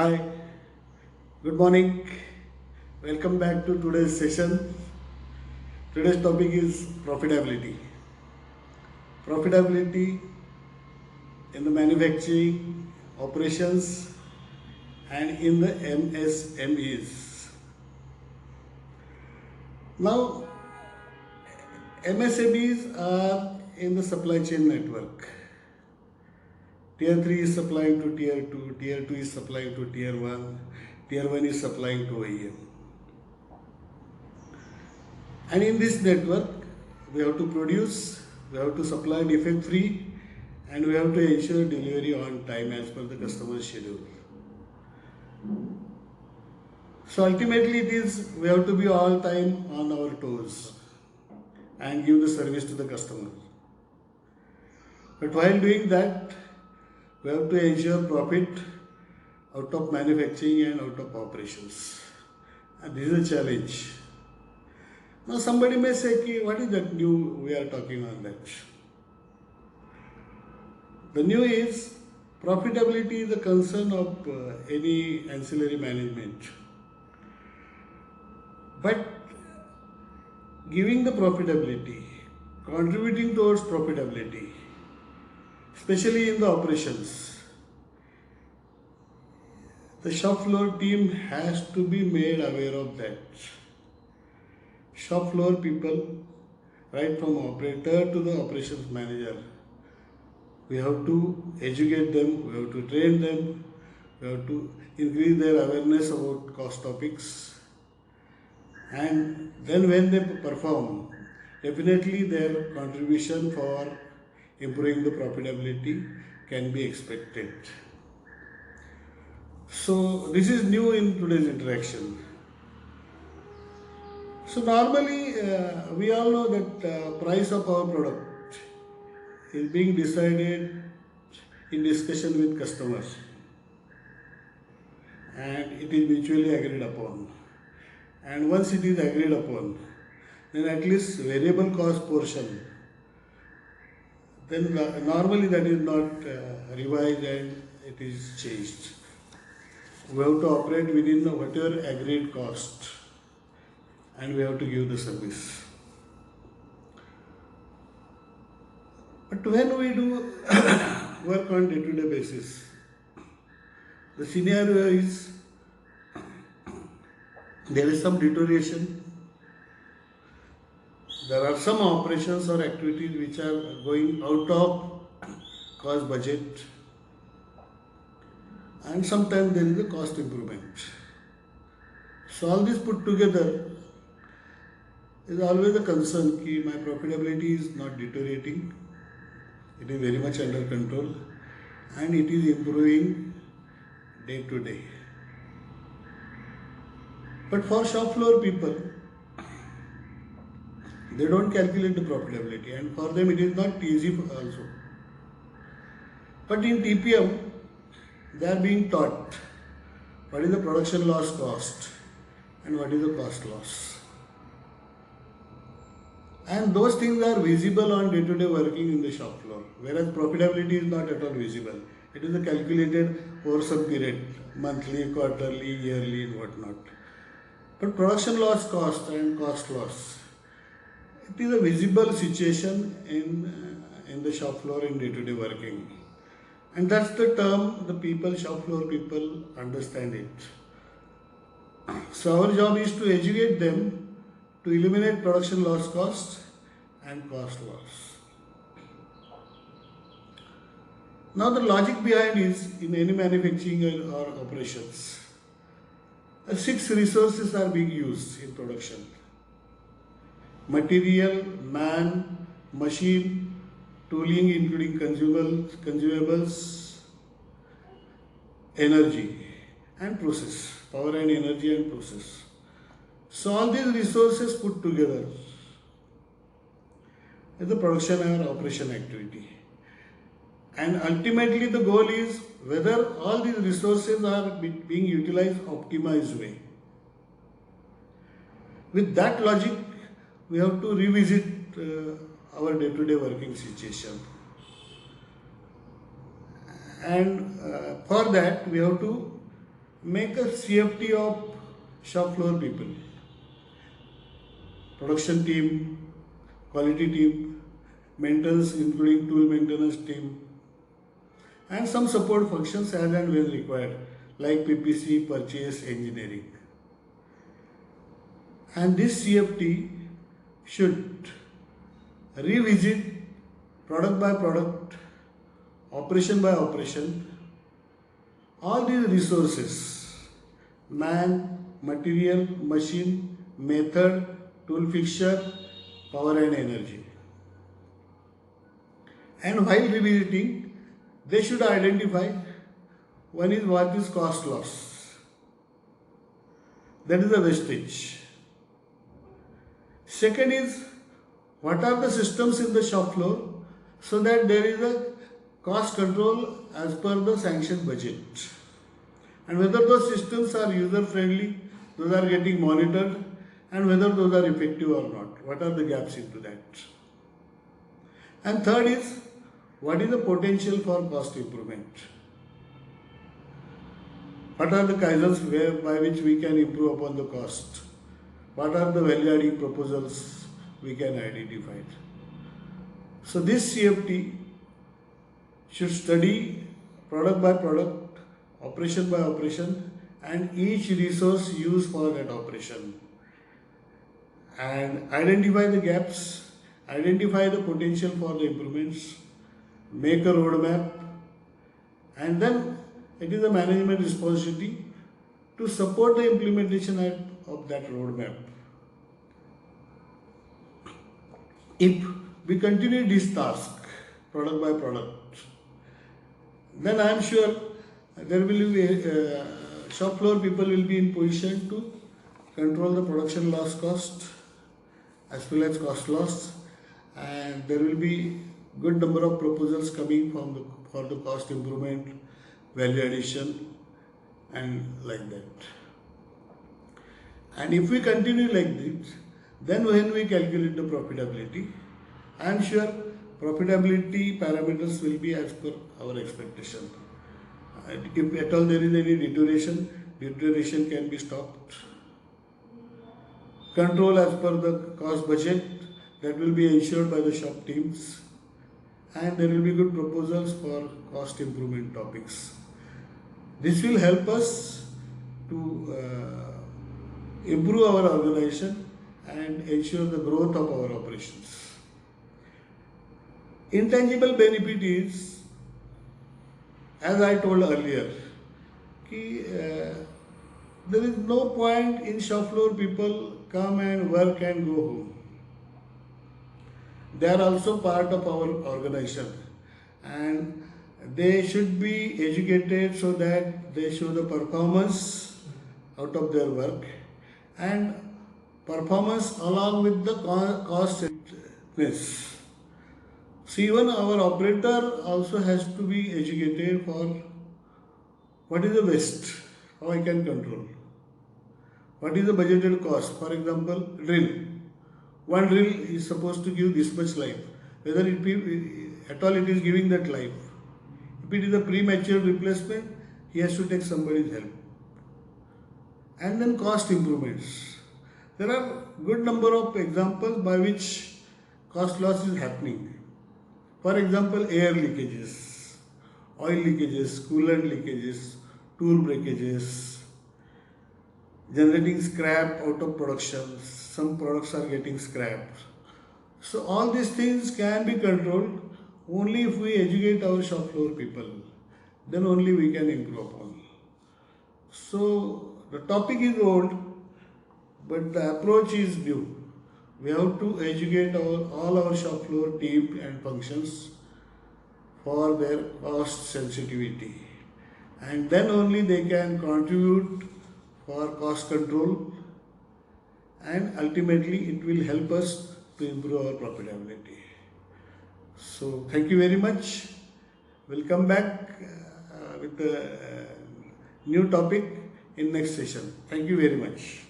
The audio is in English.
Hi, good morning. Welcome back to today's session. Today's topic is profitability. Profitability in the manufacturing operations and in the MSMEs. Now, MSMEs are in the supply chain network. Tier 3 is supplying to Tier 2, Tier 2 is supplying to Tier 1, Tier 1 is supplying to OEM. And in this network, we have to produce, we have to supply defect free, and we have to ensure delivery on time as per the customer's schedule. So ultimately, it is we have to be all time on our toes and give the service to the customer. But while doing that, we have to ensure profit out of manufacturing and out of operations. And this is a challenge. Now somebody may say, what is that new we are talking on that? The new is profitability is a concern of any ancillary management. But giving the profitability, contributing towards profitability, especially in the operations, the shop floor team has to be made aware of that. Shop floor people, right from operator to the operations manager, we have to educate them, we have to train them, we have to increase their awareness about cost topics. And then when they perform, definitely their contribution for improving the profitability can be expected. So this is new in today's interaction. So normally we all know that price of our product is being decided in discussion with customers and it is mutually agreed upon. And once it is agreed upon, then at least variable cost portion, then normally that is not revised and it is changed. We have to operate within the whatever agreed cost and we have to give the service. But when we do work on day-to-day basis, the scenario is there is some deterioration. There are some operations or activities which are going out of cost budget, and sometimes there is a cost improvement. So all this put together is always a concern that my profitability is not deteriorating. It is very much under control and it is improving day to day. But for shop floor people, they don't calculate the profitability and for them it is not easy also. But in TPM, they are being taught what is the production loss cost and what is the cost loss. And those things are visible on day-to-day working in the shop floor, whereas profitability is not at all visible. It is a calculated over some period, monthly, quarterly, yearly, and whatnot. But production loss cost and cost loss, it is a visible situation in the shop floor in day-to-day working. And that's the term the people, shop floor people understand it. So our job is to educate them to eliminate production loss cost and cost loss. Now the logic behind is in any manufacturing or operations, 6 resources are being used in production: material, man, machine, tooling including consumables, energy and process, power and energy and process. So all these resources put together is the production and operation activity. And ultimately the goal is whether all these resources are being utilized optimized way. With that logic, we have to revisit our day-to-day working situation. And for that, we have to make a CFT of shop floor people, production team, quality team, maintenance including tool maintenance team, and some support functions as and when required like PPC, purchase, engineering. And this CFT should revisit product by product, operation by operation, all these resources, man, material, machine, method, tool fixture, power and energy. And while revisiting, they should identify one is what is cost loss. That is the wastage. Second is what are the systems in the shop floor so that there is a cost control as per the sanctioned budget. And whether those systems are user friendly, those are getting monitored, and whether those are effective or not. What are the gaps into that? And third is what is the potential for cost improvement? What are the kaizens by which we can improve upon the cost? What are the value adding proposals we can identify? So this CFT should study product by product, operation by operation, and each resource used for that operation. And identify the gaps, identify the potential for the improvements, make a roadmap, and then it is a management responsibility to support the implementation of that roadmap. If we continue this task, product by product, then I am sure there will be shop floor people will be in position to control the production loss cost as well as cost loss, and there will be good number of proposals coming for the cost improvement, value addition, and like that. And if we continue like this, then when we calculate the profitability, I am sure profitability parameters will be as per our expectation. If at all there is any deterioration can be stopped. Control as per the cost budget, that will be ensured by the shop teams, and there will be good proposals for cost improvement topics. This will help us to improve our organization and ensure the growth of our operations. Intangible benefit is, as I told earlier, there is no point in shop floor people come and work and go home. They are also part of our organization, and they should be educated so that they show the performance out of their work, and performance along with the cost effectiveness. So even our operator also has to be educated for what is the waste, how I can control. What is the budgeted cost? For example, drill. One drill is supposed to give this much life. Whether it be at all it is giving that life. If it is a premature replacement, he has to take somebody's help. And then cost improvements. There are good number of examples by which cost loss is happening. For example, air leakages, oil leakages, coolant leakages, tool breakages, generating scrap out of production. Some products are getting scrapped. So all these things can be controlled only if we educate our shop floor people. Then only we can improve upon. So the topic is old, but the approach is new. We have to educate all our shop floor team and functions for their cost sensitivity. And then only they can contribute for cost control, and ultimately it will help us to improve our profitability. So thank you very much. We'll come back with a new topic in next session. Thank you very much.